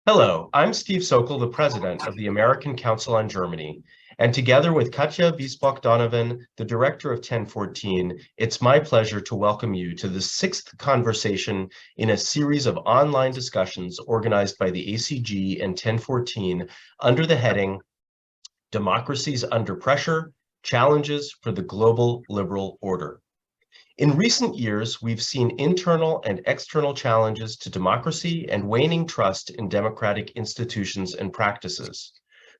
Hello, I'm Steve Sokol, the president of the American Council on Germany, and together with Katja Wiesbach-Donovan, the director of 1014, it's my pleasure to welcome you to the sixth conversation in a series of online discussions organized by the ACG and 1014 under the heading Democracies Under Pressure, Challenges for the Global Liberal Order. In recent years, we've seen internal and external challenges to democracy and waning trust in democratic institutions and practices.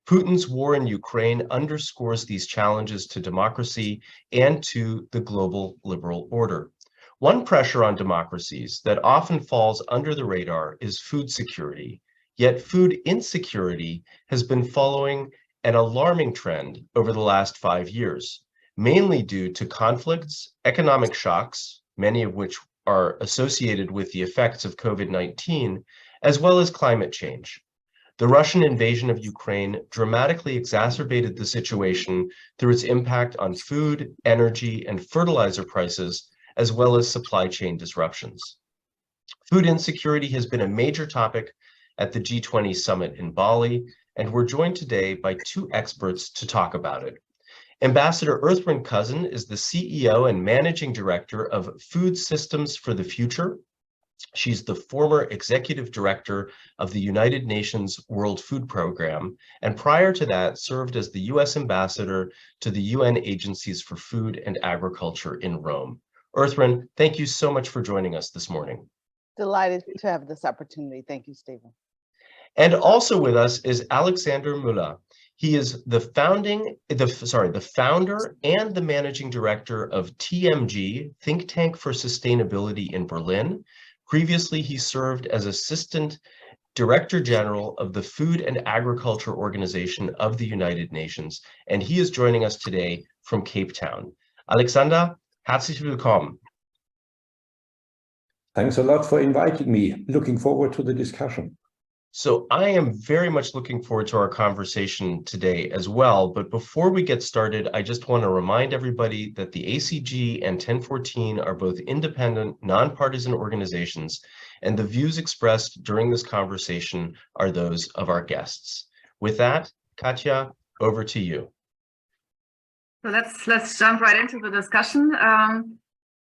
Putin's war in Ukraine underscores these challenges to democracy and to the global liberal order. One pressure on democracies that often falls under the radar is food security, yet food insecurity has been following an alarming trend over the last 5 years. Mainly due to conflicts, economic shocks, many of which are associated with the effects of COVID-19, as well as climate change. The Russian invasion of Ukraine dramatically exacerbated the situation through its impact on food, energy, and fertilizer prices, as well as supply chain disruptions. Food insecurity has been a major topic at the G20 summit in Bali, and we're joined today by two experts to talk about it. Ambassador Ertharin Cousin is the CEO and Managing Director of Food Systems for the Future. She's the former Executive Director of the United Nations World Food Program, and prior to that served as the U.S. Ambassador to the UN Agencies for Food and Agriculture in Rome. Ertharin, thank you so much for joining us this morning. Delighted to have this opportunity. Thank you, Stephen. And also with us is Alexander Müller. He is the founder and the managing director of TMG, Think Tank for Sustainability in Berlin. Previously, he served as Assistant Director General of the Food and Agriculture Organization of the United Nations, and he is joining us today from Cape Town. Alexander, herzlich willkommen. Thanks a lot for inviting me. Looking forward to the discussion. So I am very much looking forward to our conversation today as well. But before we get started, I just want to remind everybody that the ACG and 1014 are both independent, nonpartisan organizations, and the views expressed during this conversation are those of our guests. With that, Katja, over to you. So let's jump right into the discussion.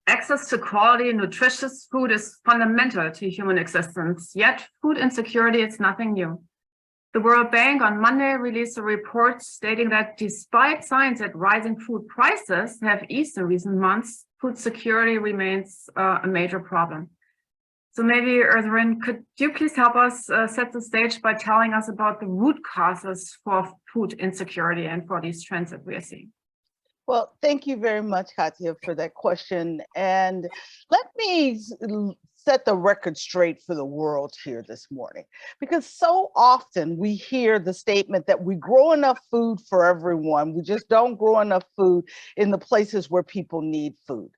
Access to quality, nutritious food is fundamental to human existence, yet food insecurity is nothing new. The World Bank on Monday released a report stating that despite signs that rising food prices have eased in recent months, food security remains a major problem. So maybe, Ertharin, could you please help us set the stage by telling us about the root causes for food insecurity and for these trends that we are seeing? Well, thank you very much, Katja, for that question. And let me set the record straight for the world here this morning, because so often we hear the statement that we grow enough food for everyone. We just don't grow enough food in the places where people need food.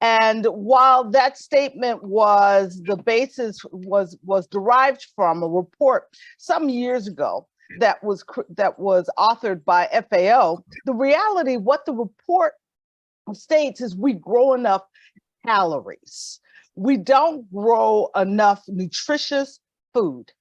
And while that statement was the basis was derived from a report some years ago that was authored by FAO, the reality, what the report states is we grow enough calories. We don't grow enough nutritious food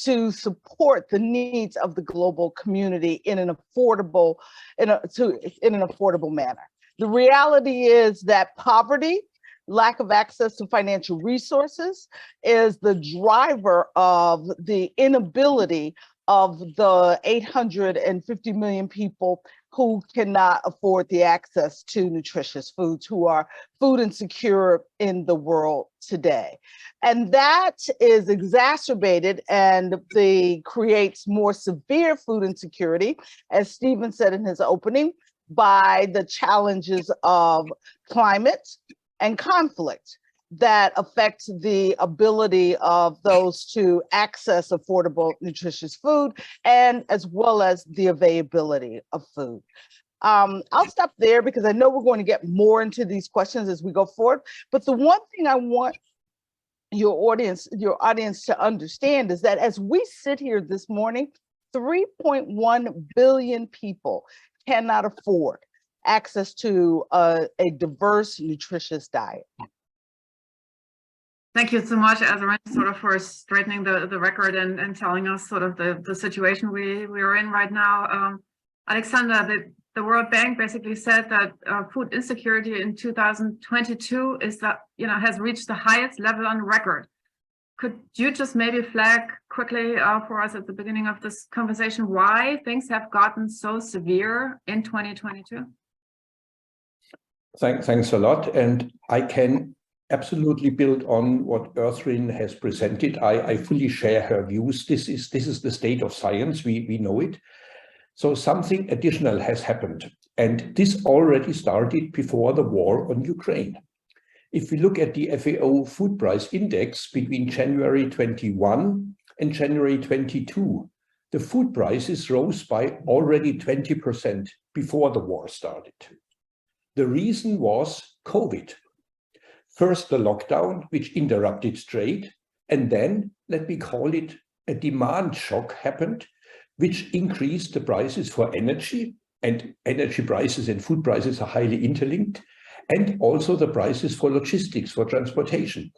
to support the needs of the global community in an affordable manner. The reality is that poverty, lack of access to financial resources, is the driver of the inability of the 850 million people who cannot afford the access to nutritious foods, who are food insecure in the world today. And that is exacerbated and creates more severe food insecurity, as Stephen said in his opening, by the challenges of climate and conflict that affects the ability of those to access affordable, nutritious food, and as well as the availability of food. I'll stop there because I know we're going to get more into these questions as we go forward. But the one thing I want your audience to understand is that as we sit here this morning, 3.1 billion people cannot afford access to a diverse, nutritious diet. Thank you so much, Ertharin, sort of for straightening the record and telling us sort of the situation we are in right now. Alexander, the World Bank basically said that food insecurity in 2022 is that, has reached the highest level on record. Could you just maybe flag quickly for us at the beginning of this conversation why things have gotten so severe in 2022? Thanks a lot. And I can absolutely build on what Ertharin has presented. I fully share her views. This is the state of science. We know it. So something additional has happened. And this already started before the war on Ukraine. If we look at the FAO food price index between January 21 and January 22, the food prices rose by already 20% before the war started. The reason was COVID. First, the lockdown, which interrupted trade, and then, let me call it, a demand shock happened, which increased the prices for energy, and energy prices and food prices are highly interlinked, and also the prices for logistics, for transportation.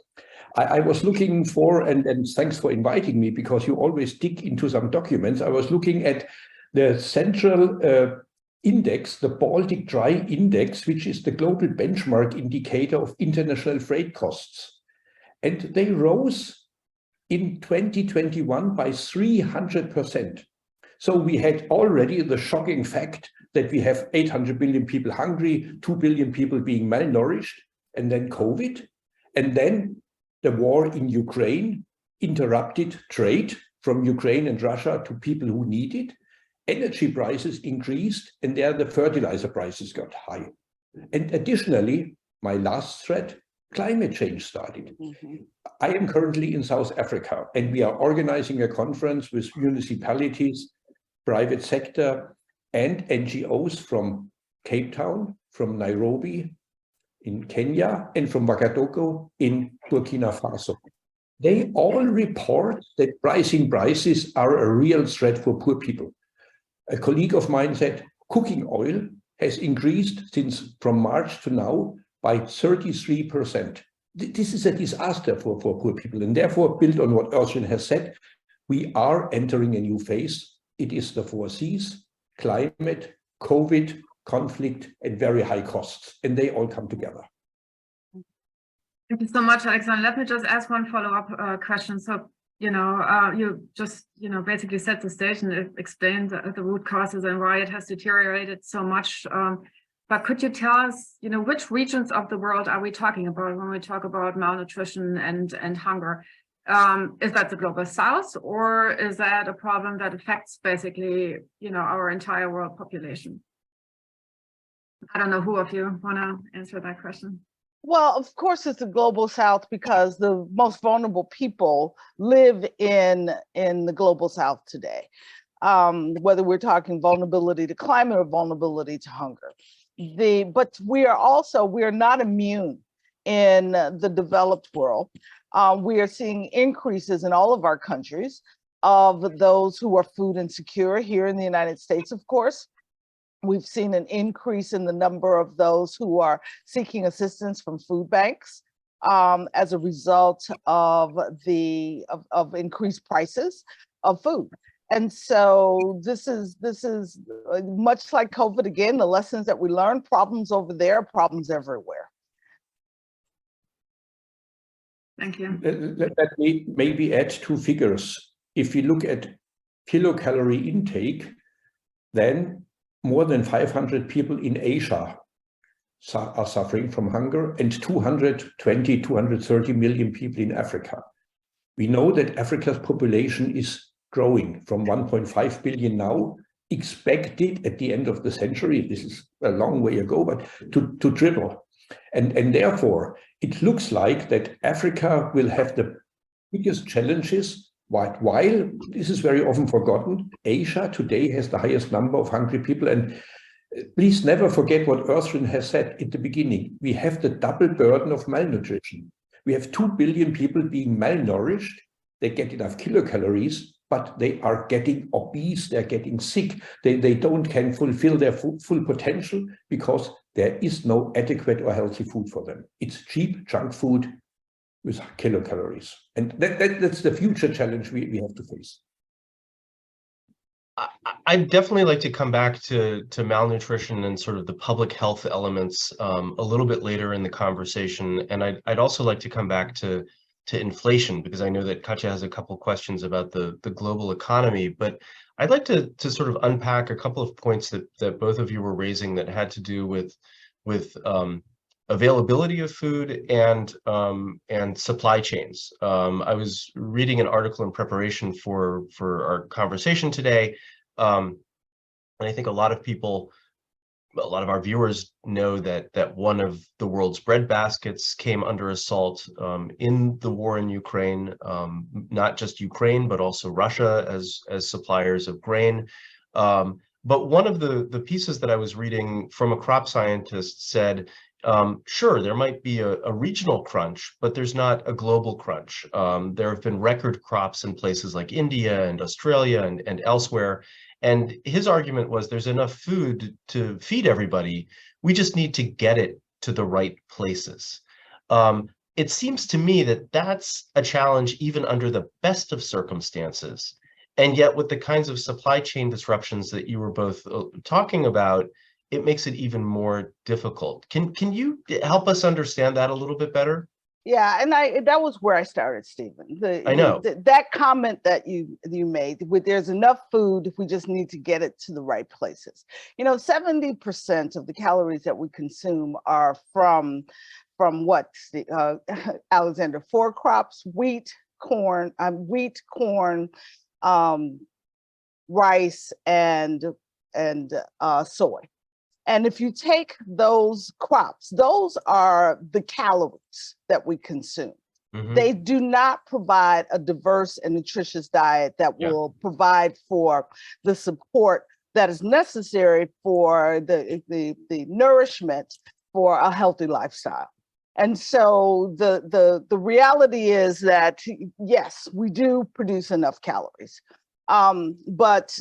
I was looking for, and thanks for inviting me, because you always dig into some documents. I was looking at the central index, the Baltic Dry Index, which is the global benchmark indicator of international freight costs. And they rose in 2021 by 300%. So we had already the shocking fact that we have 800 million people hungry, 2 billion people being malnourished, and then COVID. And then the war in Ukraine interrupted trade from Ukraine and Russia to people who need it. Energy prices increased, and there the fertilizer prices got high. And additionally, my last threat, climate change started. I am currently in South Africa, and we are organizing a conference with municipalities, private sector, and NGOs from Cape Town, from Nairobi in Kenya, and from Ouagadougou in Burkina Faso. They all report that rising prices are a real threat for poor people. A colleague of mine said cooking oil has increased from March to now by 33%. This is a disaster for poor people, and therefore, built on what Ertharin has said, we are entering a new phase. It is the 4 Cs: climate, COVID, conflict, and very high costs, and they all come together. Thank you so much, Alexander. Let me just ask one follow-up question. So, you just, basically set the stage and explained the root causes and why it has deteriorated so much. But could you tell us, which regions of the world are we talking about when we talk about malnutrition and hunger? Is that the global south, or is that a problem that affects basically, our entire world population? I don't know who of you want to answer that question. Well, of course, it's the global south because the most vulnerable people live in the global south today, whether we're talking vulnerability to climate or vulnerability to hunger. But we are not immune in the developed world. We are seeing increases in all of our countries of those who are food insecure. Here in the United States, of course, we've seen an increase in the number of those who are seeking assistance from food banks as a result of increased prices of food. And so this is much like COVID again, the lessons that we learned, problems over there, problems everywhere. Thank you. Let me maybe add 2 figures. If we look at kilocalorie intake, then more than 500 people in Asia are suffering from hunger, and 230 million people in Africa. We know that Africa's population is growing from 1.5 billion now, expected at the end of the century, this is a long way ago, but to triple. And therefore, it looks like that Africa will have the biggest challenges. While this is very often forgotten, Asia today has the highest number of hungry people. And please never forget what Ertharin has said at the beginning. We have the double burden of malnutrition. We have 2 billion people being malnourished. They get enough kilocalories, but they are getting obese, they're getting sick. They can fulfill their full potential because there is no adequate or healthy food for them. It's cheap junk food with kilocalories. And that's the future challenge we have to face. I'd definitely like to come back to malnutrition and sort of the public health elements a little bit later in the conversation. And I'd also like to come back to inflation, because I know that Katja has a couple questions about the global economy. But I'd like to sort of unpack a couple of points that both of you were raising that had to do with availability of food and supply chains. I was reading an article in preparation for our conversation today, and I think a lot of our viewers know that one of the world's bread baskets came under assault in the war in Ukraine, not just Ukraine, but also Russia as suppliers of grain. But one of the pieces that I was reading from a crop scientist said, sure, there might be a regional crunch, but there's not a global crunch. There have been record crops in places like India and Australia and elsewhere. And his argument was there's enough food to feed everybody. We just need to get it to the right places. It seems to me that that's a challenge even under the best of circumstances. And yet with the kinds of supply chain disruptions that you were both talking about, it makes it even more difficult. Can you help us understand that a little bit better? Yeah, and that was where I started, Stephen. I know. That comment that you made, with there's enough food, if we just need to get it to the right places. 70% of the calories that we consume are from what, Alexander, four crops: wheat, corn, rice, and soy. And if you take those crops, those are the calories that we consume. Mm-hmm. They do not provide a diverse and nutritious diet that will provide for the support that is necessary for the nourishment for a healthy lifestyle. And so the reality is that, yes, we do produce enough calories, but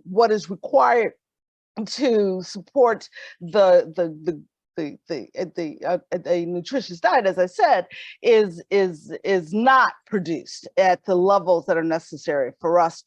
what is required to support the nutritious diet, as I said, is not produced at the levels that are necessary for us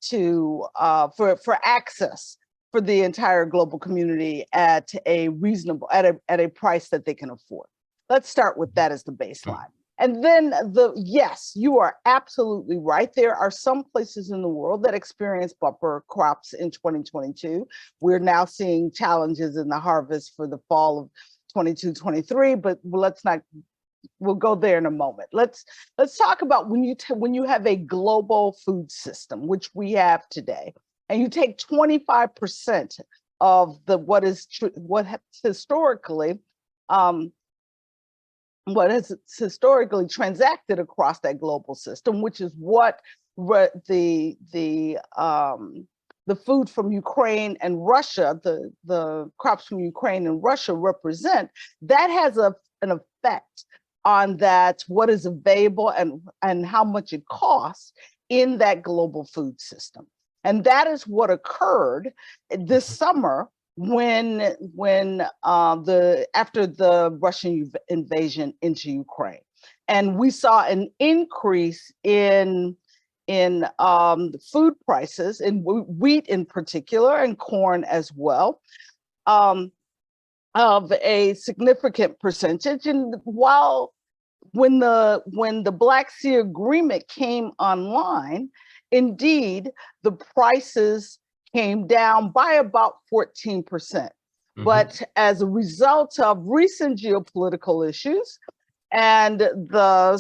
for access for the entire global community at a reasonable, at a price that they can afford. Let's start with that as the baseline. And then yes, you are absolutely right. There are some places in the world that experience bumper crops in 2022. We're now seeing challenges in the harvest for the fall of 22-23, but we'll go there in a moment. Let's talk about when you have a global food system, which we have today, and you take 25% of what has historically transacted across that global system, which is what the food from Ukraine and Russia, the crops from Ukraine and Russia represent. That has an effect on what is available and how much it costs in that global food system. And that is what occurred this summer after the Russian invasion into Ukraine. And we saw an increase in food prices, in wheat in particular, and corn as well, of a significant percentage. And when the Black Sea Agreement came online, indeed, the prices came down by about 14%. Mm-hmm. But as a result of recent geopolitical issues and the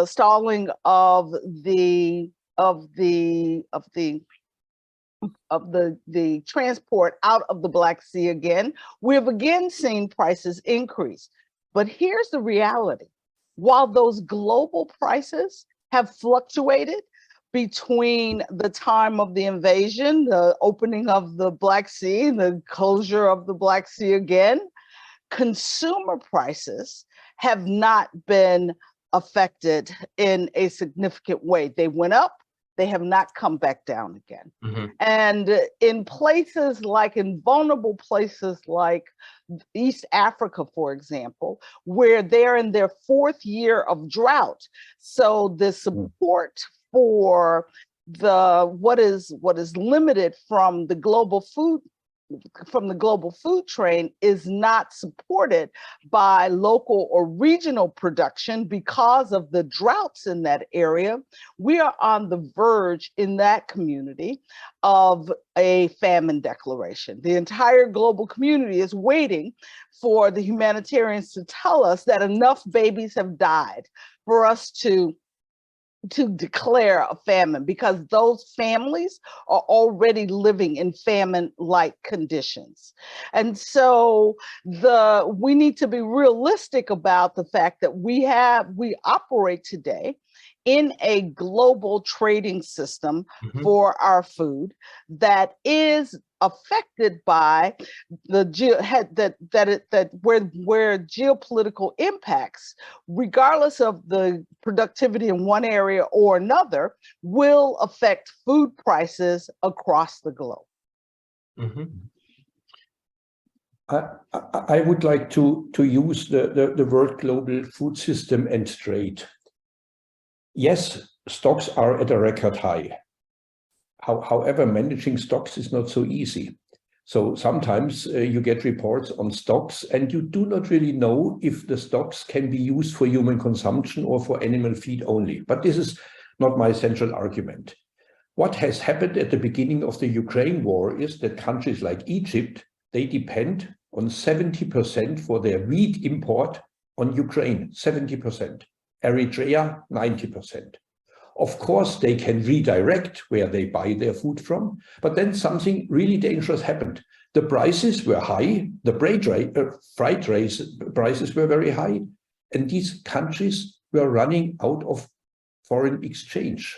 stalling of the transport out of the Black Sea again, we have again seen prices increase. But here's the reality: while those global prices have fluctuated between the time of the invasion, the opening of the Black Sea, the closure of the Black Sea again, consumer prices have not been affected in a significant way. They went up, They have not come back down again. Mm-hmm. And in places like, in vulnerable places like East Africa, for example, where they're in their 4th year of drought. So the support for what is limited from the global food train is not supported by local or regional production because of the droughts in that area. We are on the verge in that community of a famine declaration. The entire global community is waiting for the humanitarians to tell us that enough babies have died for us to declare a famine, because those families are already living in famine-like conditions. And so we need to be realistic about the fact that we operate today in a global trading system for our food that is affected by where geopolitical impacts, regardless of the productivity in one area or another, will affect food prices across the globe. I would like to use the word global food system and trade. Yes, stocks are at a record high. However, managing stocks is not so easy. So sometimes you get reports on stocks and you do not really know if the stocks can be used for human consumption or for animal feed only. But this is not my central argument. What has happened at the beginning of the Ukraine war is that countries like Egypt, they depend on 70% for their wheat import on Ukraine, 70%. Eritrea, 90%. Of course, they can redirect where they buy their food from, but then something really dangerous happened. The prices were high, the freight prices were very high, and these countries were running out of foreign exchange.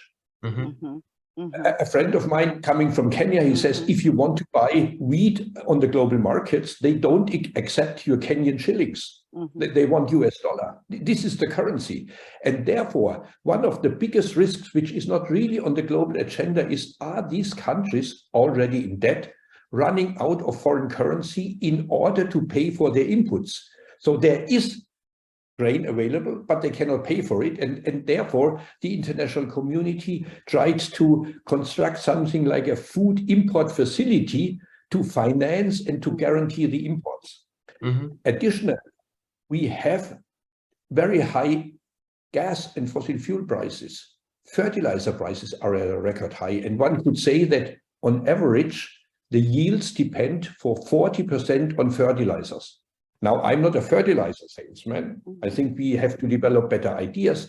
A friend of mine coming from Kenya, he says, if you want to buy wheat on the global markets, they don't accept your Kenyan shillings. They want US dollar. This is the currency. And therefore, one of the biggest risks, which is not really on the global agenda, is, are these countries already in debt, running out of foreign currency in order to pay for their inputs? So there is grain available, but they cannot pay for it. And therefore, the international community tried to construct something like a food import facility to finance and to guarantee the imports. Additionally, we have very high gas and fossil fuel prices. Fertilizer prices are at a record high. And one could say that on average, the yields depend for 40% on fertilizers. Now, I'm not a fertilizer salesman. I think we have to develop better ideas.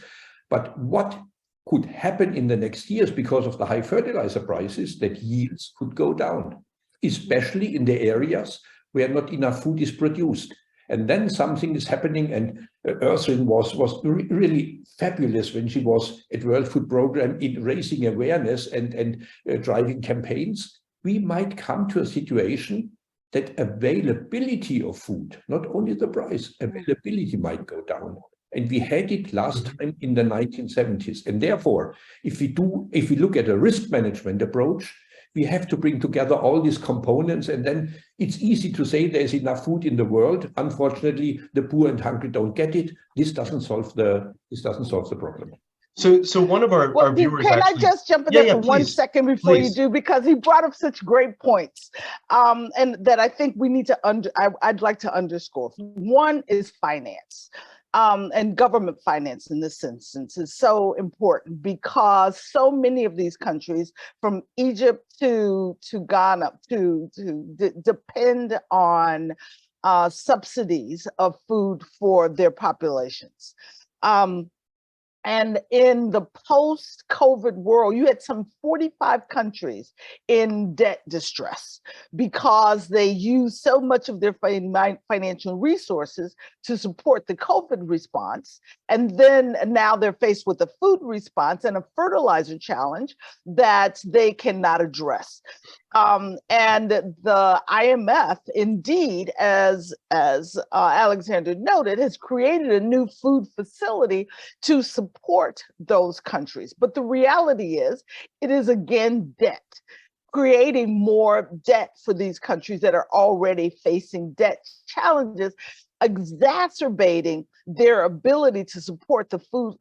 But what could happen in the next years because of the high fertilizer prices, that yields could go down, especially in the areas where not enough food is produced. And then something is happening, and Ertharin was really fabulous when she was at World Food Programme in raising awareness and driving campaigns. We might come to a situation that availability of food, not only the price, availability might go down. And we had it last time in the 1970s. And therefore, if we look at a risk management approach, we have to bring together all these components, and then it's easy to say there's enough food in the world. Unfortunately, the poor and hungry don't get it. This doesn't solve the problem. So one of our viewers can I just jump in there for 1 second before you do, because he brought up such great points, and that I think we need to I'd like to underscore. One is finance, and government finance in this instance is so important, because so many of these countries, from Egypt to Ghana, depend on subsidies of food for their populations. And in the post-COVID world, you had some 45 countries in debt distress because they used so much of their financial resources to support the COVID response. And then now they're faced with a food response and a fertilizer challenge that they cannot address. And the IMF, indeed, as Alexander noted, has created a new food facility to support those countries. But the reality is, it is again debt, creating more debt for these countries that are already facing debt challenges, exacerbating their ability to support the food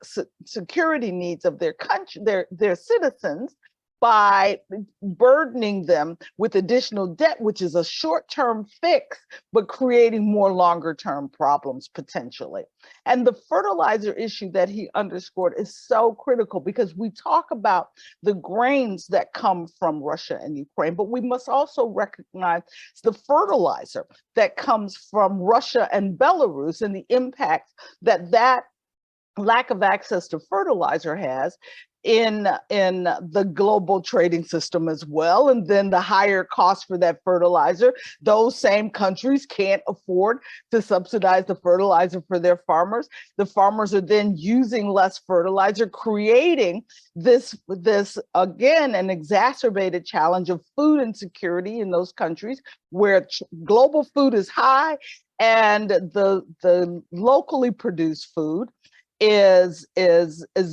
security needs of their country, their citizens, by burdening them with additional debt, which is a short-term fix, but creating more longer-term problems potentially. And the fertilizer issue that he underscored is so critical, because we talk about the grains that come from Russia and Ukraine, but we must also recognize the fertilizer that comes from Russia and Belarus, and the impact that that lack of access to fertilizer has in the global trading system as well. And then the higher cost for that fertilizer, those same countries can't afford to subsidize the fertilizer for their farmers. The farmers are then using less fertilizer, creating this again, an exacerbated challenge of food insecurity in those countries where global food is high and the locally produced food is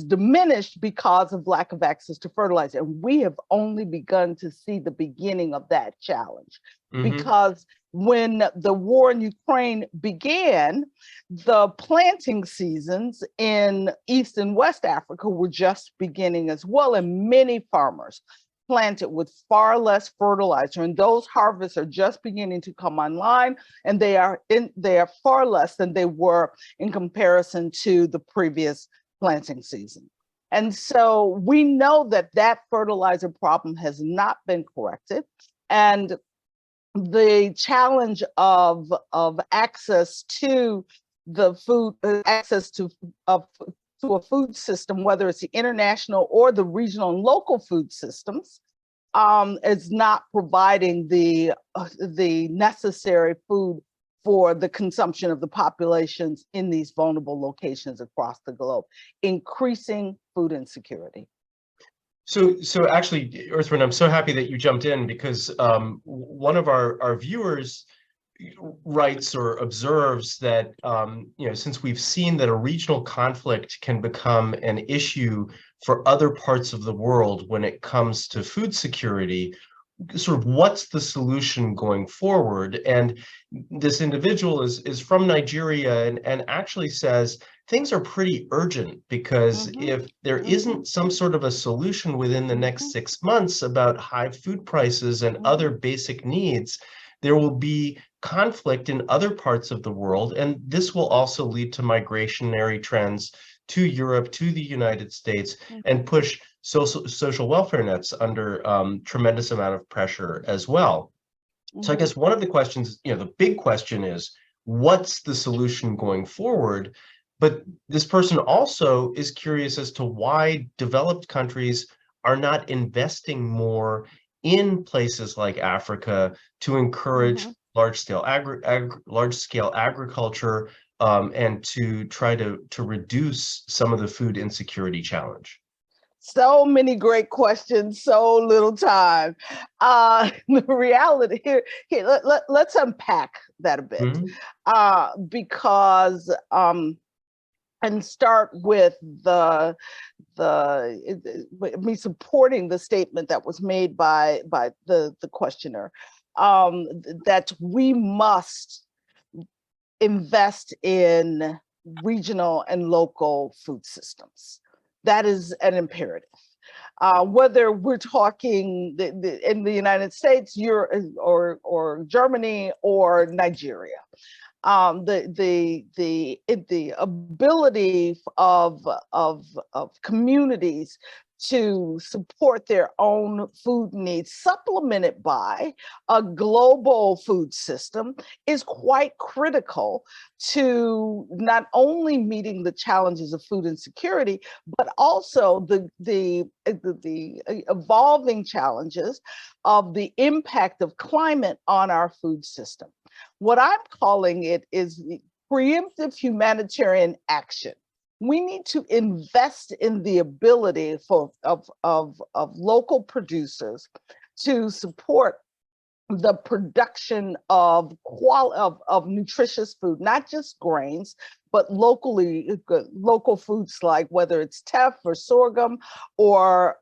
diminished because of lack of access to fertilizer. And we have only begun to see the beginning of that challenge. Because when the war in Ukraine began, the planting seasons in East and West Africa were just beginning as well, and many farmers planted with far less fertilizer, and those harvests are just beginning to come online, and they are far less than they were in comparison to the previous planting season. And so we know that that fertilizer problem has not been corrected, and the challenge of access to the food, access to a food system, whether it's the international or the regional and local food systems, is not providing the necessary food for the consumption of the populations in these vulnerable locations across the globe, increasing food insecurity. So actually, Ertharin, I'm so happy that you jumped in, because one of our viewers writes or observes that since we've seen that a regional conflict can become an issue for other parts of the world when it comes to food security, sort of what's the solution going forward? And this individual is from Nigeria and actually says things are pretty urgent, because if there isn't some sort of a solution within the next 6 months about high food prices and other basic needs, there will be conflict in other parts of the world, and this will also lead to migrationary trends to Europe, to the United States, and push social welfare nets under tremendous amount of pressure as well. So I guess one of the questions, the big question is, what's the solution going forward? But this person also is curious as to why developed countries are not investing more in places like Africa to encourage large-scale agriculture and to try to reduce some of the food insecurity challenge. So many great questions, so little time. The reality here let's unpack that a bit, because and start with me supporting the statement that was made by the questioner, that we must invest in regional and local food systems. That is an imperative. Whether we're talking in the United States, or Germany or Nigeria, the ability of communities to support their own food needs, supplemented by a global food system, is quite critical to not only meeting the challenges of food insecurity, but also the evolving challenges of the impact of climate on our food system. What I'm calling it is preemptive humanitarian action. We need to invest in the ability of local producers to support the production of nutritious food, not just grains, but local foods, like whether it's teff or sorghum or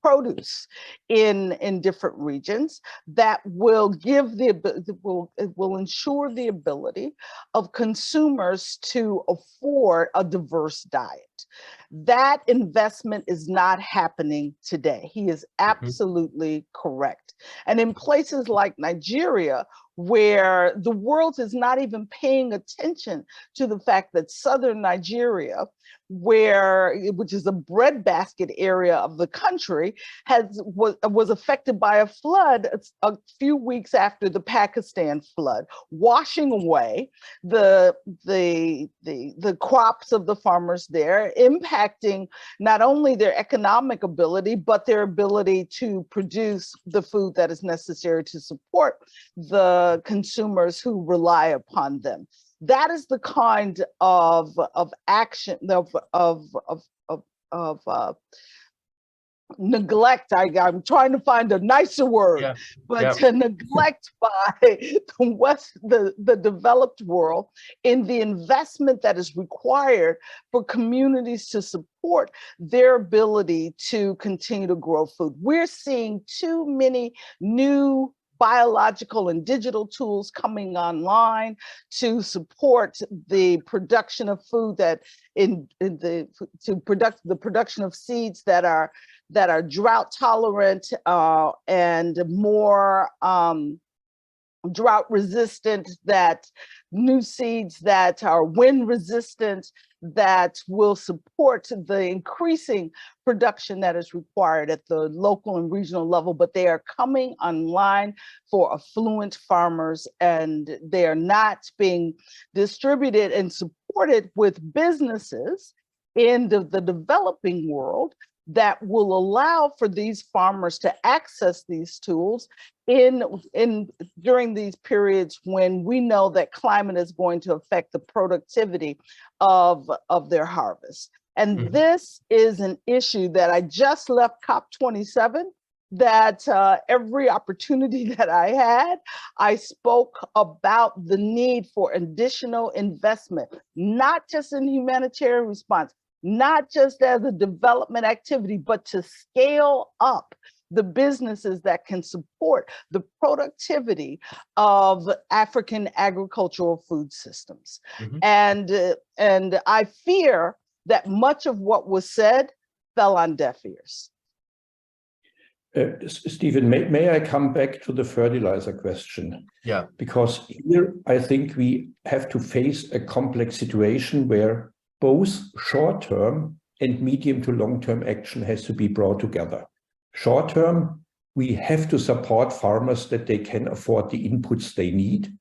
produce in different regions, that will will ensure the ability of consumers to afford a diverse diet. That investment is not happening today. He is absolutely correct. And in places like Nigeria, where the world is not even paying attention to the fact that southern Nigeria, which is a breadbasket area of the country, was affected by a flood a few weeks after the Pakistan flood, washing away the crops of the farmers there, impacting not only their economic ability, but their ability to produce the food that is necessary to support the consumers who rely upon them. That is the kind of action of neglect. I'm trying to find a nicer word, to neglect by the developed world in the investment that is required for communities to support their ability to continue to grow food. We're seeing too many new biological and digital tools coming online to support the production of food, that the production of seeds that are drought tolerant and more drought resistant, that new seeds that are wind resistant, that will support the increasing production that is required at the local and regional level. But they are coming online for affluent farmers, and they are not being distributed and supported with businesses in the developing world that will allow for these farmers to access these tools during these periods when we know that climate is going to affect the productivity of their harvest. And this is an issue that I just left COP27, that every opportunity that I had, I spoke about the need for additional investment, not just in humanitarian response, not just as a development activity, but to scale up the businesses that can support the productivity of African agricultural food systems. And I fear that much of what was said fell on deaf ears. Stephen, may I come back to the fertilizer question? Yeah. Because here I think we have to face a complex situation where both short-term and medium to long-term action has to be brought together. Short-term, we have to support farmers that they can afford the inputs they need.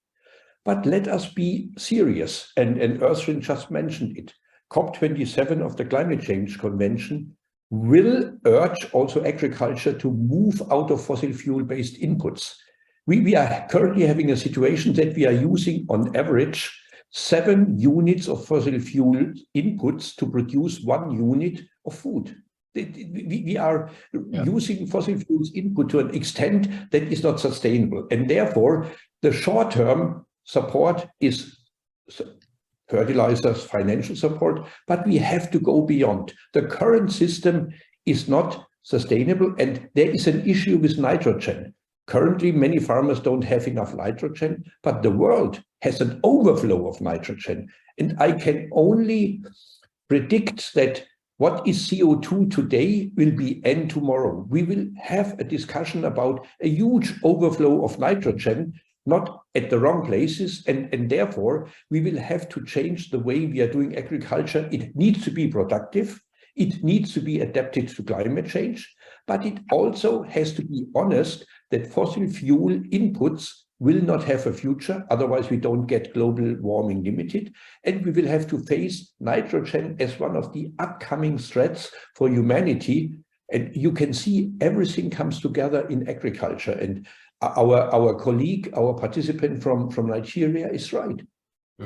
But let us be serious, and Ertharin just mentioned it. COP27 of the Climate Change Convention will urge also agriculture to move out of fossil fuel-based inputs. We are currently having a situation that we are using on average 7 units of fossil fuel inputs to produce 1 unit of food. We are using fossil fuels input to an extent that is not sustainable. And therefore, the short-term support is fertilizers, financial support, but we have to go beyond. The current system is not sustainable, and there is an issue with nitrogen. Currently, many farmers don't have enough nitrogen, but the world has an overflow of nitrogen. And I can only predict that what is CO2 today will be N tomorrow. We will have a discussion about a huge overflow of nitrogen, not at the wrong places, and therefore we will have to change the way we are doing agriculture. It needs to be productive. It needs to be adapted to climate change, but it also has to be honest that fossil fuel inputs will not have a future. Otherwise, we don't get global warming limited. And we will have to face nitrogen as one of the upcoming threats for humanity. And you can see everything comes together in agriculture. And our colleague, our participant from Nigeria is right.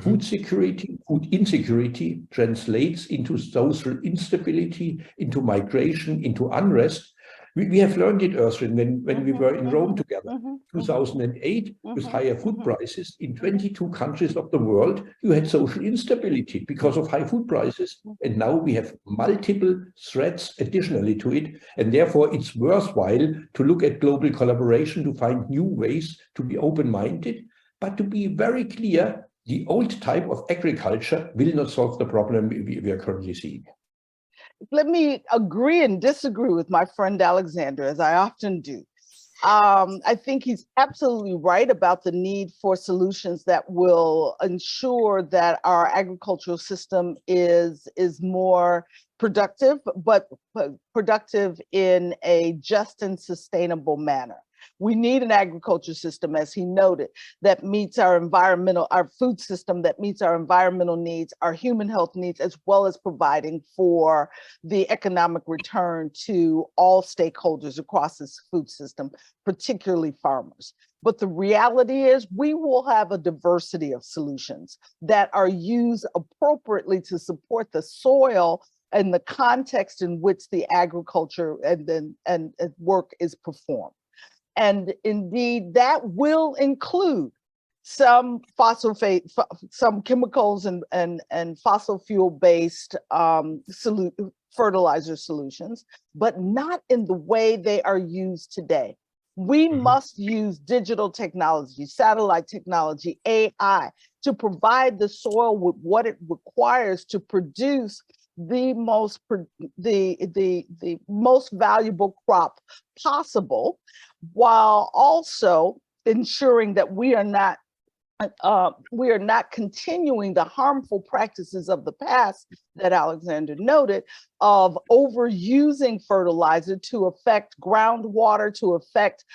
Food security, food insecurity translates into social instability, into migration, into unrest. We have learned it, Ertharin, when we were in Rome together, 2008, with higher food prices in 22 countries of the world, you had social instability because of high food prices. And now we have multiple threats additionally to it. And therefore, it's worthwhile to look at global collaboration to find new ways to be open-minded, but to be very clear, the old type of agriculture will not solve the problem we are currently seeing. Let me agree and disagree with my friend Alexander, as I often do. I think he's absolutely right about the need for solutions that will ensure that our agricultural system is more productive, but productive in a just and sustainable manner. We need an agriculture system, as he noted, that meets our food system that meets our environmental needs, our human health needs, as well as providing for the economic return to all stakeholders across this food system, particularly farmers. But the reality is we will have a diversity of solutions that are used appropriately to support the soil and the context in which the agriculture and work is performed. And indeed, that will include some chemicals and fossil fuel based fertilizer solutions, but not in the way they are used today. We must use digital technology, satellite technology, AI, to provide the soil with what it requires to produce the most valuable crop possible, while also ensuring that we are not continuing the harmful practices of the past that Alexander noted of overusing fertilizer to affect groundwater, to affect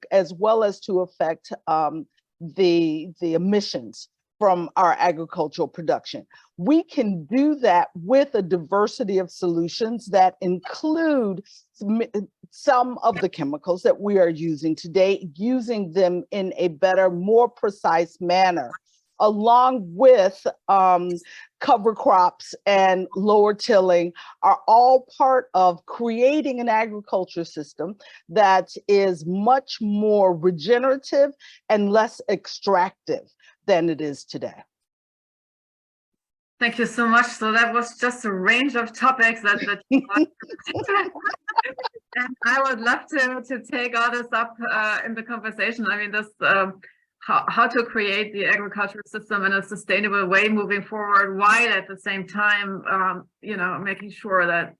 as well as to affect the emissions from our agricultural production. We can do that with a diversity of solutions that include some of the chemicals that we are using today, using them in a better, more precise manner, along with cover crops and lower tilling are all part of creating an agriculture system that is much more regenerative and less extractive than it is today. Thank you so much. So that was just a range of topics that and I would love to take all this up in the conversation. I mean, this how to create the agricultural system in a sustainable way moving forward, while at the same time, making sure that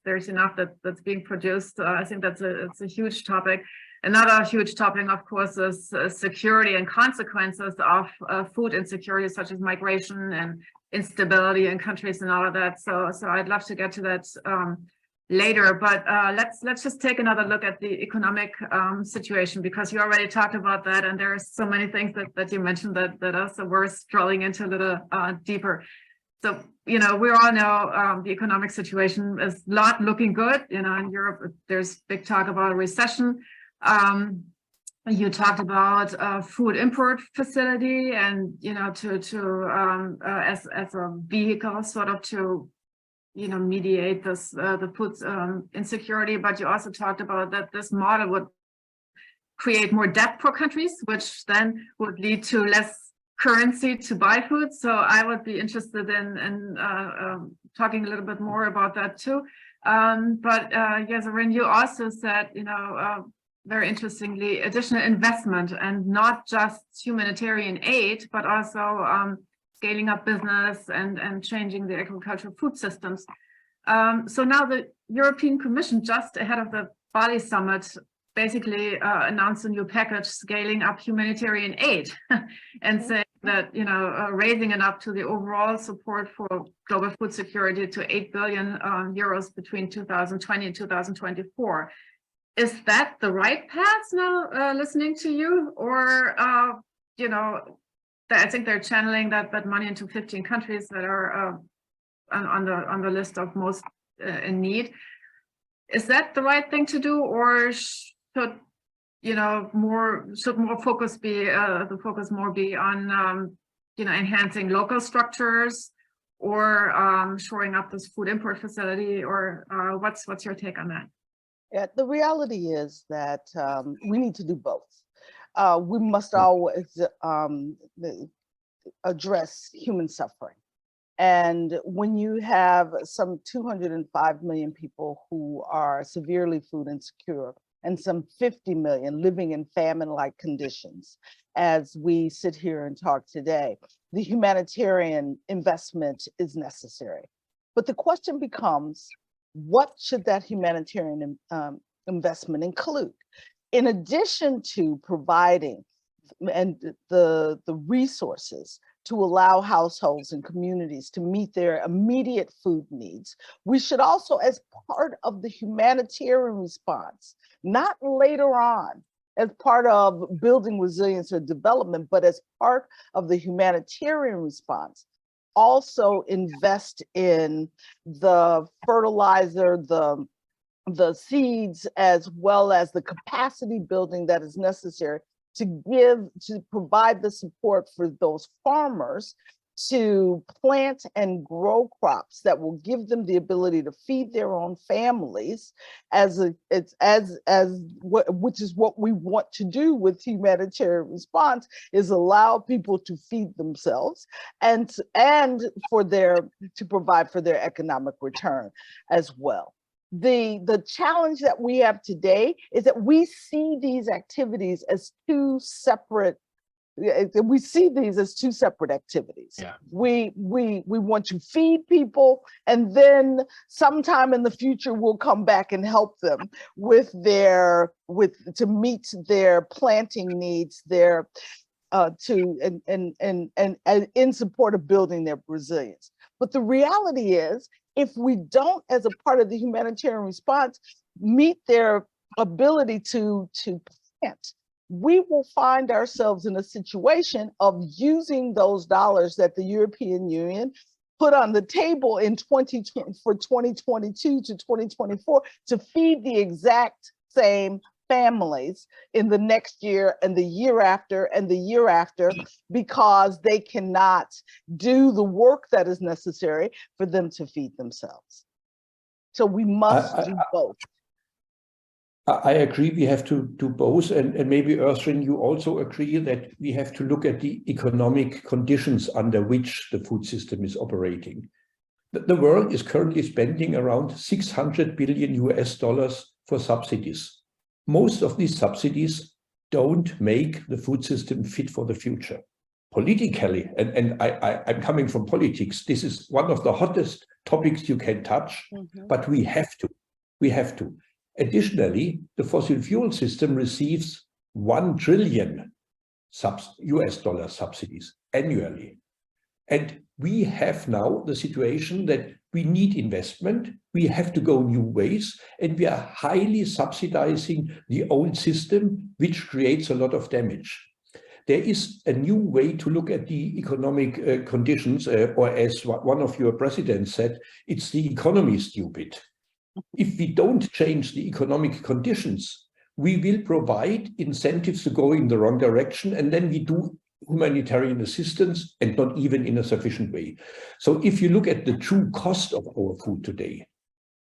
there's enough that's being produced. I think it's a huge topic. Another huge topic, of course, is security and consequences of food insecurity, such as migration and instability in countries and all of that. So I'd love to get to that later. But let's just take another look at the economic situation, because you already talked about that, and there are so many things that you mentioned that also worth drilling into a little deeper. So, we all know the economic situation is not looking good. In Europe, there's big talk about a recession. You talked about a food import facility, and as a vehicle sort of to mediate this the food insecurity. But you also talked about that this model would create more debt for countries, which then would lead to less currency to buy food. So I would be interested in talking a little bit more about that too. But Ertharin, you also said very interestingly, additional investment, and not just humanitarian aid, but also scaling up business and changing the agricultural food systems. So now the European Commission, just ahead of the Bali summit, basically announced a new package scaling up humanitarian aid and saying that, raising it up to the overall support for global food security to 8 billion euros between 2020 and 2024. Is that the right path now, listening to you? Or, I think they're channeling that money into 15 countries that are on the list of most in need. Is that the right thing to do, or should more focus be the focus more be on enhancing local structures, or shoring up this food import facility, or what's your take on that? Yeah, the reality is that we need to do both. We must always address human suffering. And when you have some 205 million people who are severely food insecure and some 50 million living in famine-like conditions, as we sit here and talk today, the humanitarian investment is necessary. But the question becomes, what should that humanitarian investment include? In addition to providing the resources to allow households and communities to meet their immediate food needs, we should also, as part of the humanitarian response, not later on, as part of building resilience or development, but as part of the humanitarian response, also invest in the fertilizer, the seeds, as well as the capacity building that is necessary to provide the support for those farmers to plant and grow crops that will give them the ability to feed their own families, which is what we want to do with humanitarian response, is allow people to feed themselves and to provide for their economic return as well. The challenge that we have today is that we see these activities as two separate. We see these as two separate activities. Yeah. We want to feed people, and then sometime in the future we'll come back and help them to meet their planting needs, in support of building their resilience. But the reality is, if we don't, as a part of the humanitarian response, meet their ability to plant, we will find ourselves in a situation of using those dollars that the European Union put on the table for 2022 to 2024 to feed the exact same families in the next year and the year after and the year after, because they cannot do the work that is necessary for them to feed themselves. So we must do both. I agree, we have to do both, and maybe Ertharin, you also agree that we have to look at the economic conditions under which the food system is operating. The world is currently spending around $600 billion for subsidies. Most of these subsidies don't make the food system fit for the future. Politically, and I'm coming from politics, this is one of the hottest topics you can touch, but we have to. Additionally, the fossil fuel system receives $1 trillion US dollar subsidies annually. And we have now the situation that we need investment, we have to go new ways, and we are highly subsidizing the old system, which creates a lot of damage. There is a new way to look at the economic conditions, or as one of your presidents said, it's the economy stupid. If we don't change the economic conditions, we will provide incentives to go in the wrong direction, and then we do humanitarian assistance, and not even in a sufficient way. So if you look at the true cost of our food today,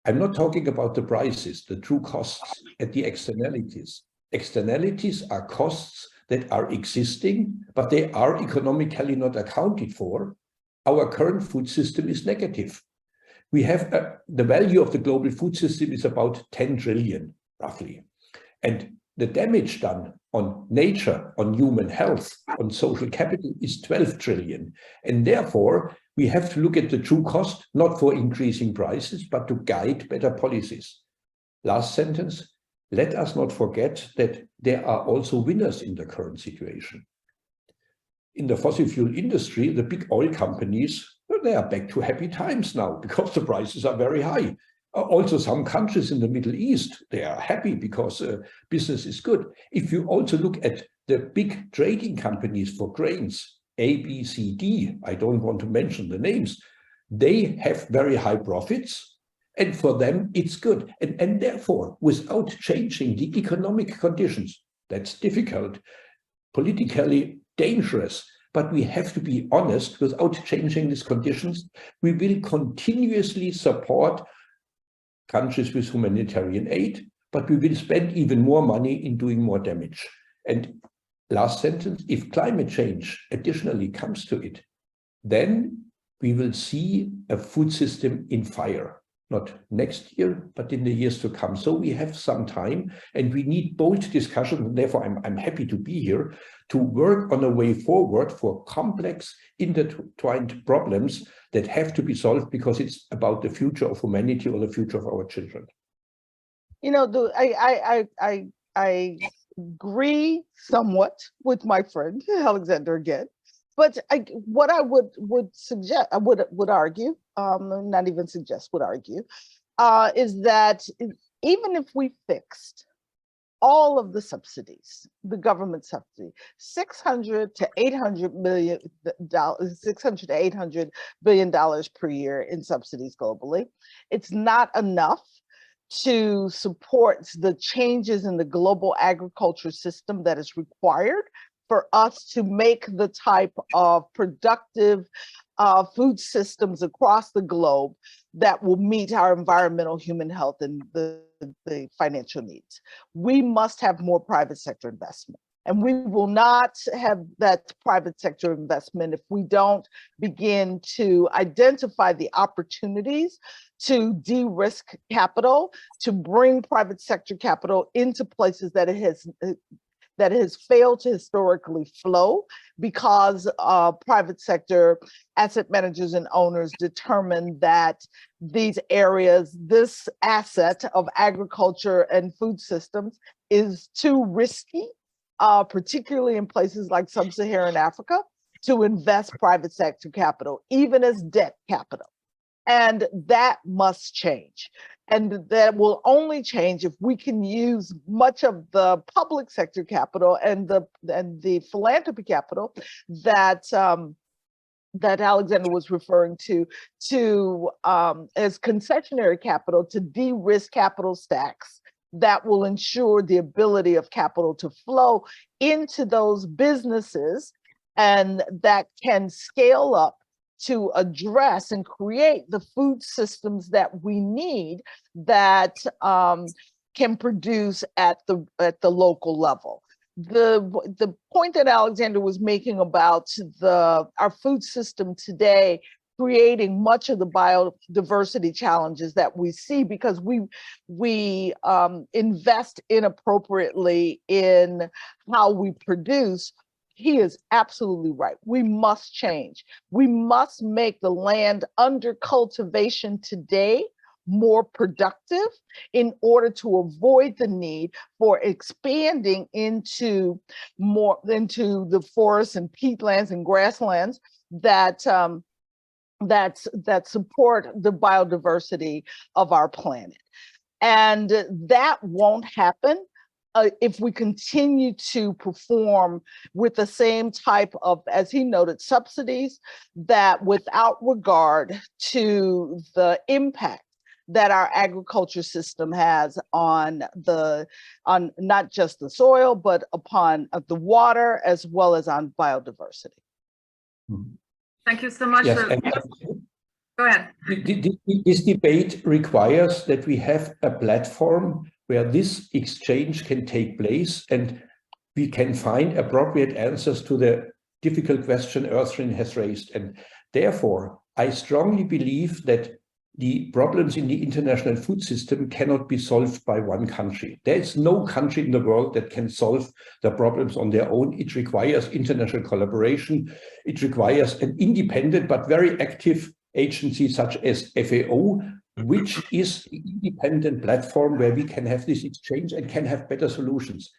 I'm not talking about the prices, the true costs at the externalities. Externalities are costs that are existing, but they are economically not accounted for. Our current food system is negative. We have the value of the global food system is about 10 trillion, roughly. And the damage done on nature, on human health, on social capital is 12 trillion. And therefore, we have to look at the true cost, not for increasing prices, but to guide better policies. Last sentence, let us not forget that there are also winners in the current situation. In the fossil fuel industry, the big oil companies, well, they are back to happy times now because the prices are very high. Also, some countries in the Middle East, they are happy because business is good. If you also look at the big trading companies for grains, A, B, C, D, I don't want to mention the names, they have very high profits, and for them it's good. And therefore, without changing the economic conditions, that's difficult, politically dangerous, but we have to be honest, without changing these conditions, we will continuously support countries with humanitarian aid, but we will spend even more money in doing more damage. And last sentence, if climate change additionally comes to it, then we will see a food system in fire, not next year, but in the years to come. So we have some time and we need bold discussion. And therefore, I'm happy to be here to work on a way forward for complex, intertwined problems that have to be solved because it's about the future of humanity or the future of our children. You know, I agree somewhat with my friend Alexander again, but what I would suggest, I would argue, not even suggest, would argue, is that even if we fixed all of the subsidies, the government subsidy, $600 to $800 billion per year in subsidies globally, it's not enough to support the changes in the global agriculture system that is required for us to make the type of productive food systems across the globe that will meet our environmental, human health, and the financial needs. We must have more private sector investment. And we will not have that private sector investment if we don't begin to identify the opportunities to de-risk capital, to bring private sector capital into places that it has failed to historically flow because private sector asset managers and owners determine that these areas, this asset of agriculture and food systems is too risky, particularly in places like sub-Saharan Africa, to invest private sector capital, even as debt capital. And that must change. And that will only change if we can use much of the public sector capital and the philanthropy capital that that Alexander was referring to as concessionary capital to de-risk capital stacks that will ensure the ability of capital to flow into those businesses and that can scale up to address and create the food systems that we need that can produce at the local level. The point that Alexander was making about our food system today creating much of the biodiversity challenges that we see because we invest inappropriately in how we produce. He is absolutely right. We must change. We must make the land under cultivation today more productive in order to avoid the need for expanding into the forests and peatlands and grasslands that support the biodiversity of our planet. And that won't happen if we continue to perform with the same type of, as he noted, subsidies that without regard to the impact that our agriculture system has on not just the soil, but upon the water as well as on biodiversity. Thank you so much. Yes, go ahead. This debate requires that we have a platform where this exchange can take place and we can find appropriate answers to the difficult question Ertharin has raised. And therefore, I strongly believe that the problems in the international food system cannot be solved by one country. There is no country in the world that can solve the problems on their own. It requires international collaboration. It requires an independent but very active agency such as FAO, which is the independent platform where we can have this exchange and can have better solutions.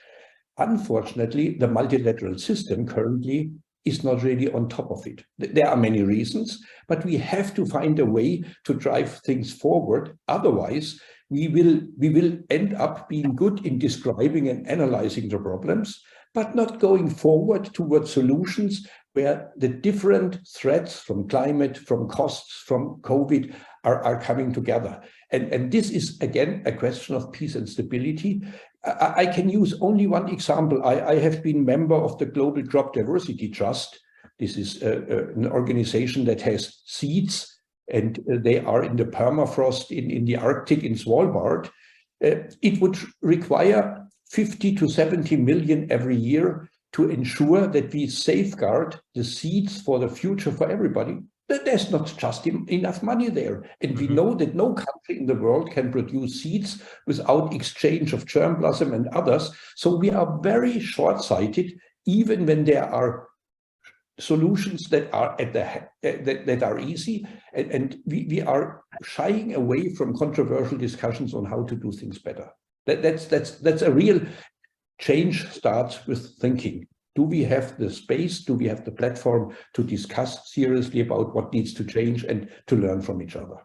Unfortunately, the multilateral system currently is not really on top of it. There are many reasons, but we have to find a way to drive things forward. Otherwise, we will end up being good in describing and analyzing the problems, but not going forward towards solutions where the different threats from climate, from costs, from COVID are coming together. And this is, again, a question of peace and stability. I can use only one example. I have been member of the Global Crop Diversity Trust. This is an organization that has seeds, and they are in the permafrost in the Arctic in Svalbard. It would require 50 to 70 million every year to ensure that we safeguard the seeds for the future for everybody. There's not just enough money there. And we know that no country in the world can produce seeds without exchange of germplasm and others. So we are very short-sighted, even when there are solutions that are that are easy, and we are shying away from controversial discussions on how to do things better. That's a real change. Starts with thinking. Do we have the space? Do we have the platform to discuss seriously about what needs to change and to learn from each other?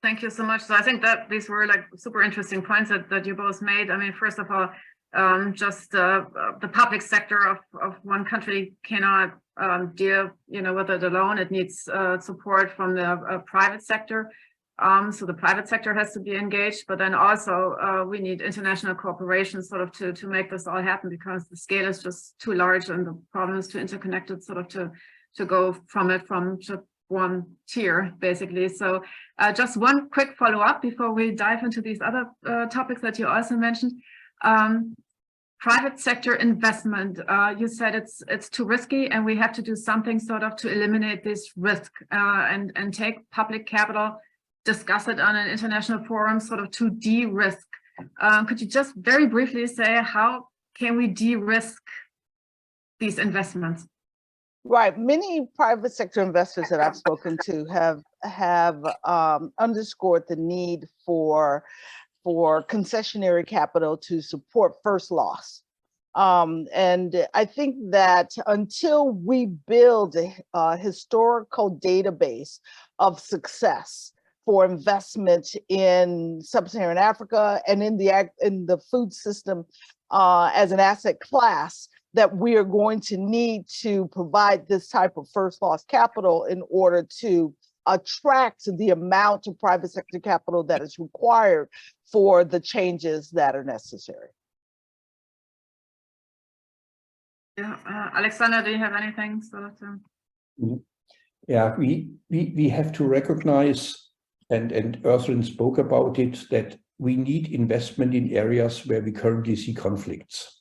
Thank you so much. So I think that these were like super interesting points that you both made. I mean, first of all, just the public sector of one country cannot deal, with it alone. It needs support from the private sector. So the private sector has to be engaged, but then also we need international cooperation sort of to make this all happen, because the scale is just too large and the problem is too interconnected sort of to go from just one tier, basically. So just one quick follow-up before we dive into these other topics that you also mentioned. Private sector investment, you said it's too risky and we have to do something sort of to eliminate this risk and take public capital, discuss it on an international forum sort of to de-risk. Could you just very briefly say how can we de-risk these investments? Right. Many private sector investors that I've spoken to have underscored the need for concessionary capital to support first loss. And I think that until we build a historical database of success for investment in sub-Saharan Africa and in the food system as an asset class, that we are going to need to provide this type of first loss capital in order to attract the amount of private sector capital that is required for the changes that are necessary. Yeah, Alexander, do you have anything sort of to? Yeah, we have to recognize, and Ertharin spoke about it, that we need investment in areas where we currently see conflicts.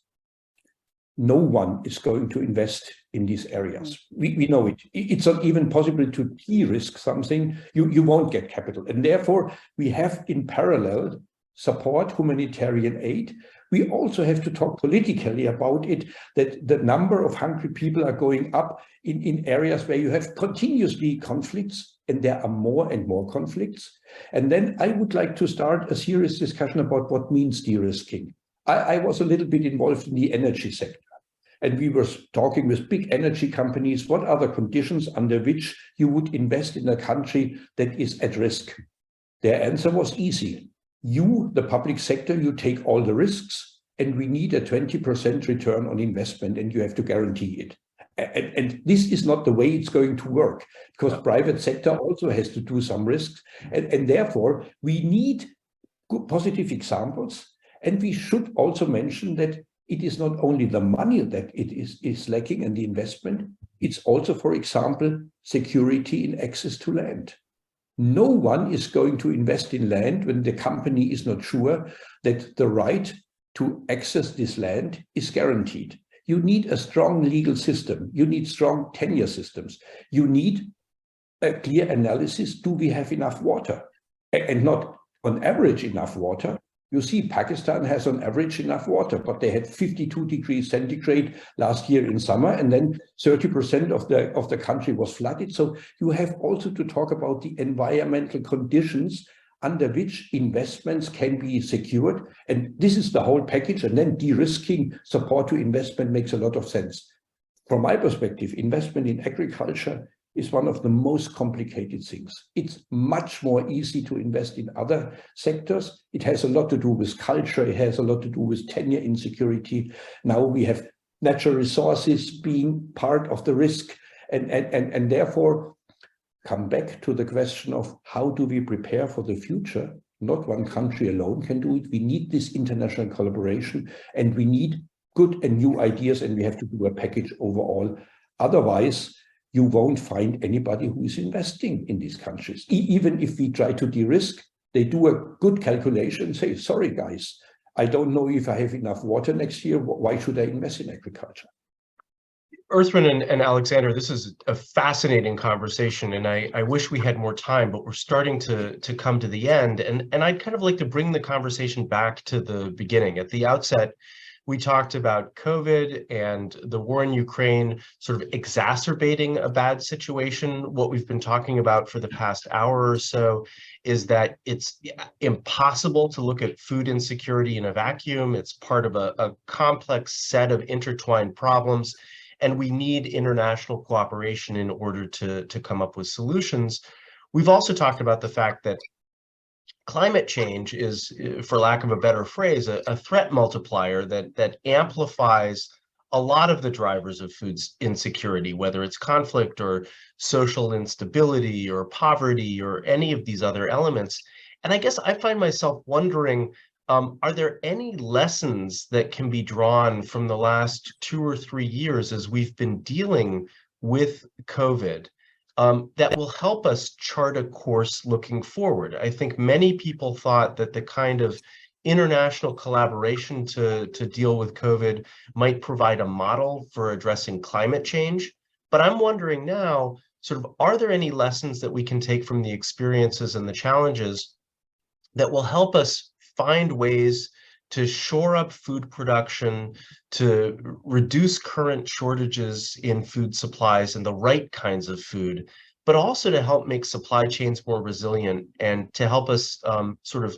No one is going to invest in these areas. We know it. It's not even possible to de-risk something. You won't get capital. And therefore, we have in parallel support humanitarian aid. We also have to talk politically about it, that the number of hungry people are going up in areas where you have continuously conflicts, and there are more and more conflicts. And then I would like to start a serious discussion about what means de-risking. I was a little bit involved in the energy sector, and we were talking with big energy companies. What are the conditions under which you would invest in a country that is at risk? Their answer was easy. You, the public sector, you take all the risks, and we need a 20% return on investment, and you have to guarantee it. And this is not the way it's going to work, because private sector also has to do some risks. And therefore, we need good positive examples. And we should also mention that it is not only the money that it is lacking and the investment, it's also, for example, security in access to land. No one is going to invest in land when the company is not sure that the right to access this land is guaranteed. You need a strong legal system. You need strong tenure systems. You need a clear analysis. Do we have enough water? And not on average enough water. You see, Pakistan has on average enough water, but they had 52 degrees centigrade last year in summer, and then 30% of the country was flooded. So you have also to talk about the environmental conditions under which investments can be secured. And this is the whole package. And then de-risking support to investment makes a lot of sense. From my perspective, investment in agriculture is one of the most complicated things. It's much more easy to invest in other sectors. It has a lot to do with culture. It has a lot to do with tenure insecurity. Now we have natural resources being part of the risk. And therefore, come back to the question of how do we prepare for the future? Not one country alone can do it. We need this international collaboration, and we need good and new ideas, and we have to do a package overall. Otherwise, you won't find anybody who is investing in these countries. Even if we try to de-risk, they do a good calculation and say, sorry, guys, I don't know if I have enough water next year. Why should I invest in agriculture? Ertharin and Alexander, this is a fascinating conversation, and I wish we had more time, but we're starting to come to the end. And I'd kind of like to bring the conversation back to the beginning. At the outset, we talked about COVID and the war in Ukraine sort of exacerbating a bad situation. What we've been talking about for the past hour or so is that it's impossible to look at food insecurity in a vacuum. It's part of a complex set of intertwined problems, and we need international cooperation in order to come up with solutions. We've also talked about the fact that climate change is, for lack of a better phrase, a threat multiplier that amplifies a lot of the drivers of food insecurity, whether it's conflict or social instability or poverty or any of these other elements. And I guess I find myself wondering, are there any lessons that can be drawn from the last 2 or 3 years as we've been dealing with COVID that will help us chart a course looking forward? I think many people thought that the kind of international collaboration to deal with COVID might provide a model for addressing climate change. But I'm wondering now, sort of, are there any lessons that we can take from the experiences and the challenges that will help us find ways to shore up food production, to reduce current shortages in food supplies and the right kinds of food, but also to help make supply chains more resilient and to help us sort of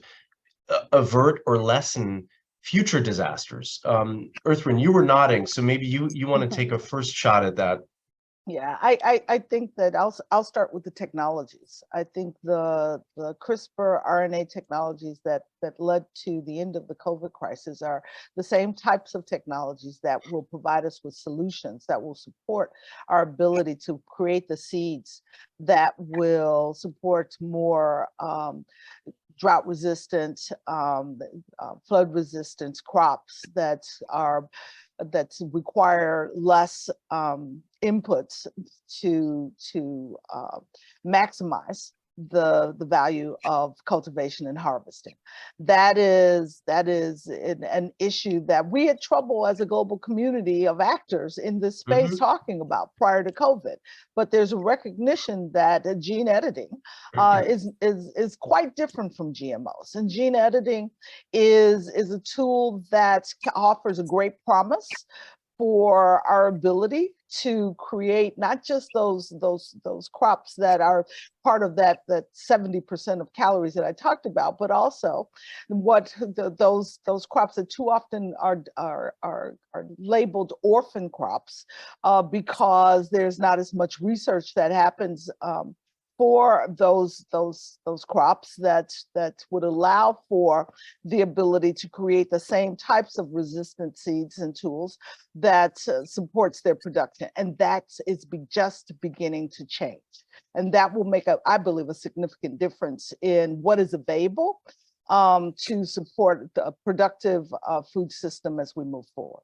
avert or lessen future disasters? Ertharin, you were nodding, so maybe you want to take a first shot at that. Yeah, I think that I'll start with the technologies. I think the CRISPR RNA technologies that led to the end of the COVID crisis are the same types of technologies that will provide us with solutions that will support our ability to create the seeds that will support more drought resistant, flood resistant crops that require less inputs to maximize the value of cultivation and harvesting. That is an issue that we had trouble as a global community of actors in this space talking about prior to COVID. But there's a recognition that gene editing is quite different from GMOs, and gene editing is a tool that offers a great promise for our ability to create not just those crops that are part of that 70% of calories that I talked about, but also what those crops that too often are labeled orphan crops because there's not as much research that happens for those crops that would allow for the ability to create the same types of resistant seeds and tools that supports their production. And that is just beginning to change. And that will make, I believe, a significant difference in what is available to support a productive food system as we move forward.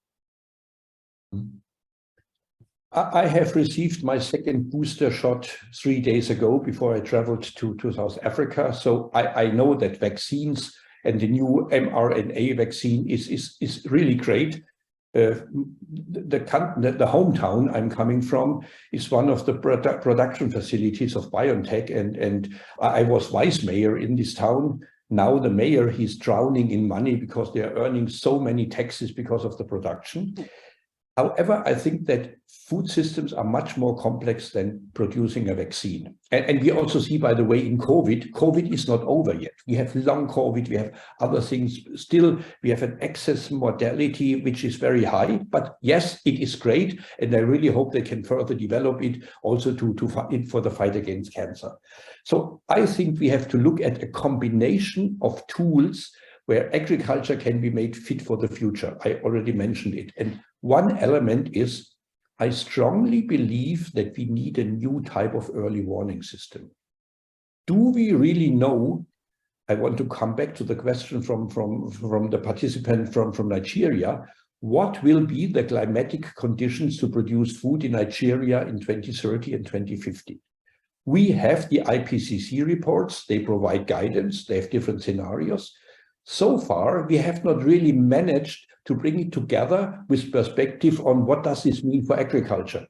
I have received my second booster shot 3 days ago before I traveled to South Africa. So I know that vaccines and the new mRNA vaccine is really great. The hometown I'm coming from is one of the production facilities of BioNTech, and I was vice mayor in this town. Now the mayor, he's drowning in money because they are earning so many taxes because of the production. However, I think that food systems are much more complex than producing a vaccine. And we also see, by the way, in COVID is not over yet. We have long COVID, we have other things. Still, we have an excess mortality, which is very high. But yes, it is great. And I really hope they can further develop it also for the fight against cancer. So I think we have to look at a combination of tools where agriculture can be made fit for the future. I already mentioned it. And one element is, I strongly believe that we need a new type of early warning system. Do we really know? I want to come back to the question from the participant from Nigeria. What will be the climatic conditions to produce food in Nigeria in 2030 and 2050? We have the IPCC reports. They provide guidance. They have different scenarios. So far, we have not really managed to bring it together with perspective on what does this mean for agriculture.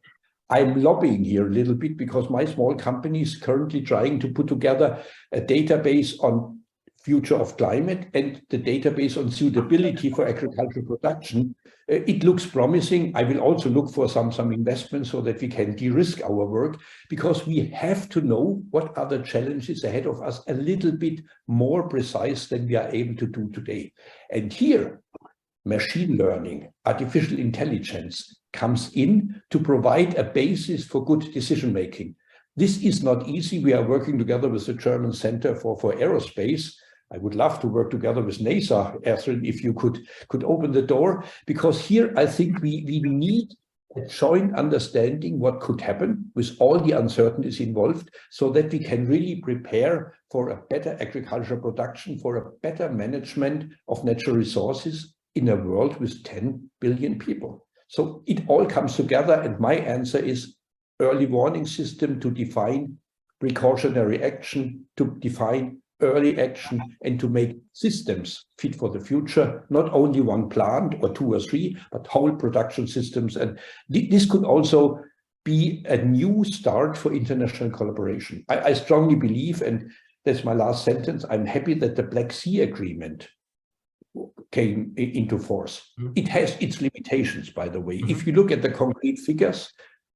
I'm lobbying here a little bit because my small company is currently trying to put together a database on future of climate and the database on suitability for agricultural production. It looks promising. I will also look for some investments so that we can de-risk our work, because we have to know what are the challenges ahead of us a little bit more precise than we are able to do today. And here, machine learning, artificial intelligence comes in to provide a basis for good decision making. This is not easy. We are working together with the German Center for Aerospace. I would love to work together with NASA, Ertharin, if you could open the door, because here I think we need a joint understanding what could happen with all the uncertainties involved, so that we can really prepare for a better agricultural production, for a better management of natural resources in a world with 10 billion people. So it all comes together, and my answer is early warning system to define precautionary action, to define early action, and to make systems fit for the future, not only one plant or 2 or 3, but whole production systems. And this could also be a new start for international collaboration. I strongly believe, and that's my last sentence, I'm happy that the Black Sea Agreement came into force. It has its limitations, by the way. If you look at the concrete figures,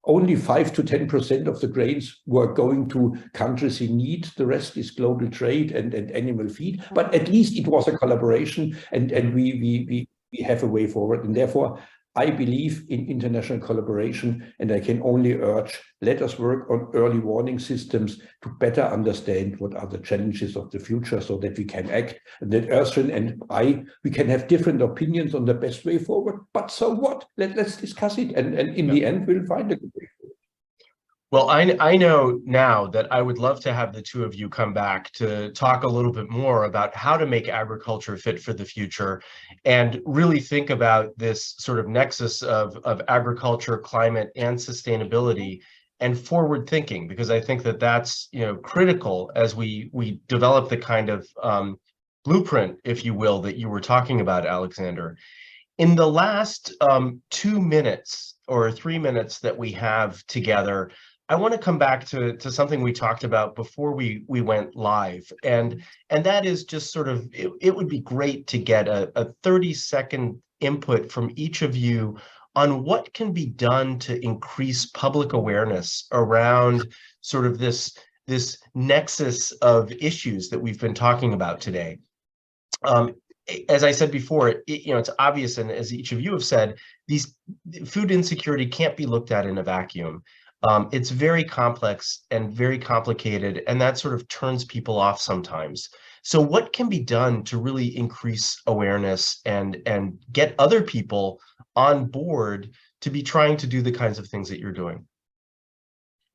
only 5 to 10% of the grains were going to countries in need. The rest is global trade and animal feed. But at least it was a collaboration, and we have a way forward. And therefore, I believe in international collaboration, and I can only urge, let us work on early warning systems to better understand what are the challenges of the future, so that we can act. And that Ertharin and we can have different opinions on the best way forward, but so what? Let's discuss it, and in the end, we'll find a good way forward. Well, I know now that I would love to have the two of you come back to talk a little bit more about how to make agriculture fit for the future, and really think about this sort of nexus of agriculture, climate, and sustainability, and forward thinking, because I think that that's, you know, critical as we develop the kind of blueprint, if you will, that you were talking about, Alexander. In the last 2 minutes or 3 minutes that we have together, I want to come back to something we talked about before we went live, and that is just sort of, it would be great to get a 30-second input from each of you on what can be done to increase public awareness around sort of this nexus of issues that we've been talking about today. As I said before, it's obvious, and as each of you have said, food insecurity can't be looked at in a vacuum. It's very complex and very complicated, and that sort of turns people off sometimes. So what can be done to really increase awareness and get other people on board to be trying to do the kinds of things that you're doing?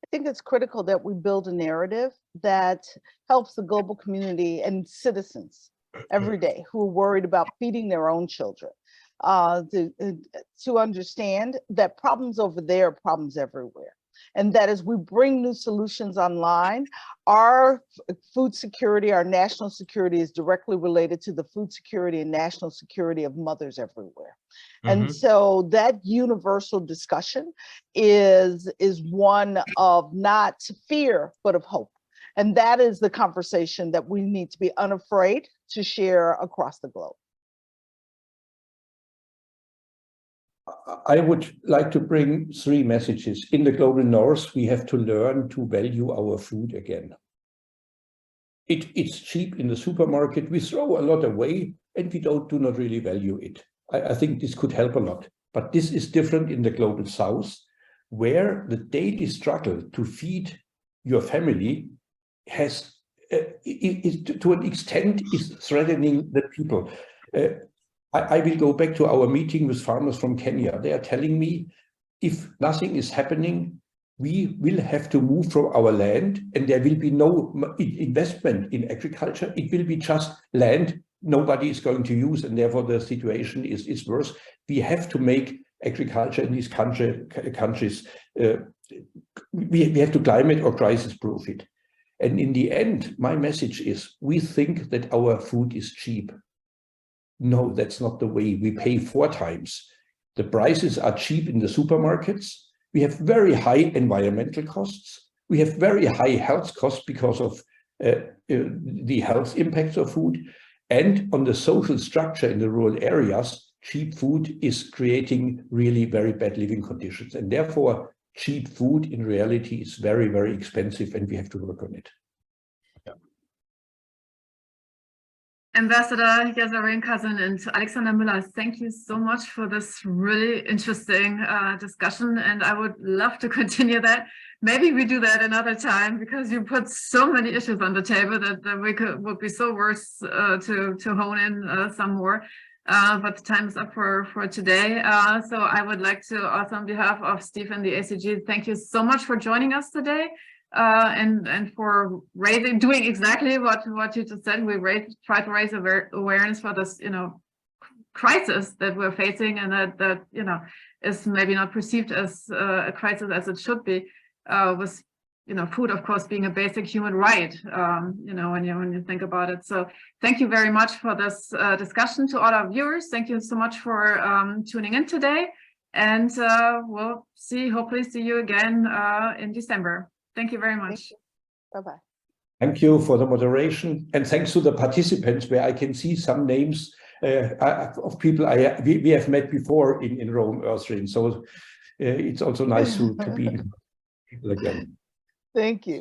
I think it's critical that we build a narrative that helps the global community and citizens every day who are worried about feeding their own children to understand that problems over there are problems everywhere. And that as we bring new solutions online, our food security, our national security is directly related to the food security and national security of mothers everywhere. And so that universal discussion is one of not fear, but of hope. And that is the conversation that we need to be unafraid to share across the globe. I would like to bring 3 messages. In the global north, we have to learn to value our food again. It's cheap in the supermarket. We throw a lot away, and we do not really value it. I think this could help a lot. But this is different in the global south, where the daily struggle to feed your family has, to an extent, is threatening the people. I will go back to our meeting with farmers from Kenya. They are telling me, if nothing is happening, we will have to move from our land, and there will be no investment in agriculture. It will be just land nobody is going to use, and therefore the situation is worse. We have to make agriculture in these countries we have to climate or crisis proof it. And in the end, my message is, we think that our food is cheap. No, that's not the way. We pay 4 times. The prices are cheap in the supermarkets. We have very high environmental costs. We have very high health costs because of the health impacts of food. And on the social structure in the rural areas, cheap food is creating really very bad living conditions. And therefore, cheap food in reality is very, very expensive, and we have to work on it. Yeah. Ambassador Ertharin Cousin and Alexander Müller, thank you so much for this really interesting discussion, and I would love to continue that. Maybe we do that another time, because you put so many issues on the table that would be so worth to hone in some more. But the time is up for today. So I would like to also, on behalf of Steve and the ACG, thank you so much for joining us today, and for doing exactly what you just said. We try to raise awareness for this, crisis that we're facing, and that is maybe not perceived as a crisis as it should be. With food, of course, being a basic human right, when you think about it. So thank you very much for this discussion. To all our viewers, thank you so much for tuning in today. And we'll hopefully see you again in December. Thank you very much. Bye-bye. Thank you for the moderation, and thanks to the participants, where I can see some names of people we have met before in Rome, Ertharin. So it's also nice to be people again. Thank you.